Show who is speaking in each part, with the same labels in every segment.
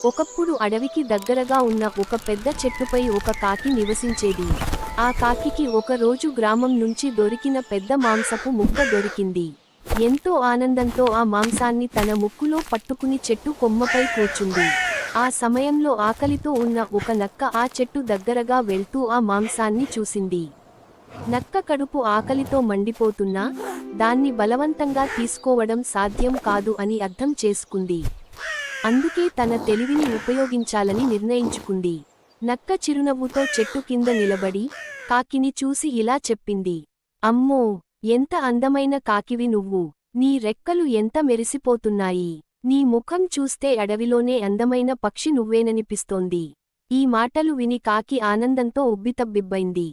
Speaker 1: ఒకప్పుడు అడవికి దగ్గరగా ఉన్న ఒక పెద్ద చెట్టుపై ఒక కాకి నివసించేది. ఆ కాకికి ఒకరోజు గ్రామం నుంచి దొరికిన పెద్ద మాంసపు ముక్క దొరికింది. ఎంతో ఆనందంతో ఆ మాంసాన్ని తన ముక్కులో పట్టుకుని చెట్టు కొమ్మపై కూర్చుంది. ఆ సమయంలో ఆకలితో ఉన్న ఒక నక్క ఆ చెట్టు దగ్గరగా వెళ్తూ ఆ మాంసాన్ని చూసింది. నక్క కడుపు ఆకలితో మండిపోతున్నా, దాన్ని బలవంతంగా తీసుకోవడం సాధ్యం కాదు అని అర్థం చేసుకుంది. అందుకే తన తెలివిని ఉపయోగించాలని నిర్ణయించుకుంది. నక్క చిరునవ్వుతో చెట్టు కింద నిలబడి, కాకిని చూసి ఇలా చెప్పింది. అమ్మో! ఎంత అందమైన కాకివి నువ్వు! నీ రెక్కలు ఎంత మెరిసిపోతున్నాయి! నీ ముఖం చూస్తే అడవిలోనే అందమైన పక్షి నువ్వేననిపిస్తోంది. ఈ మాటలు విని కాకి ఆనందంతో ఉబ్బితబ్బిబ్బైంది.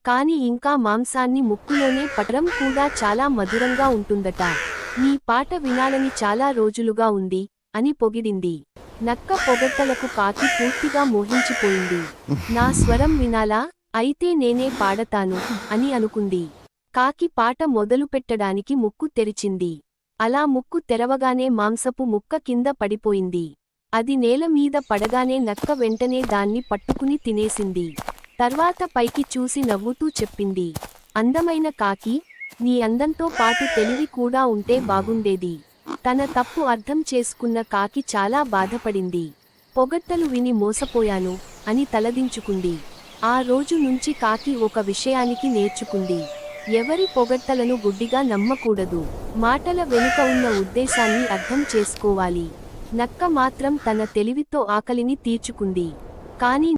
Speaker 1: కాని ఇంకా మాంసాన్ని ముక్కులోనే పట్టడం కూడా చాలా మధురంగా ఉంటుందట. నీ పాట వినాలని చాలా రోజులుగా ఉంది అని పొగిడింది. నక్క పొగడ్తలకు కాకి పూర్తిగా మోహించిపోయింది. నా స్వరం వినాలా? అయితే నేనే పాడతాను అని అనుకుంది. కాకి పాట మొదలుపెట్టడానికి ముక్కు తెరిచింది. అలా ముక్కు తెరవగానే మాంసపు ముక్క కింద పడిపోయింది. అది నేల మీద పడగానే నక్క వెంటనే దాన్ని పట్టుకుని తినేసింది. తర్వాత పైకి చూసి నవ్వుతూ చెప్పింది. అందమైన కాకి, నీ అందంతో పాటు తెలివి కూడా ఉంటే బాగుండేది. తన తప్పు అర్థం చేసుకున్న కాకి చాలా బాధపడింది. పొగడ్తలు విని మోసపోయాను అని తలదించుకుంది. ఆ రోజు నుంచి కాకి ఒక విషయానికి నేర్చుకుంది. ఎవరి పొగడ్తలను గుడ్డిగా నమ్మకూడదు. మాటల వెనుక ఉన్న ఉద్దేశాన్ని అర్థం చేసుకోవాలి. నక్క మాత్రం తన తెలివితో ఆకలిని తీర్చుకుంది. కానీ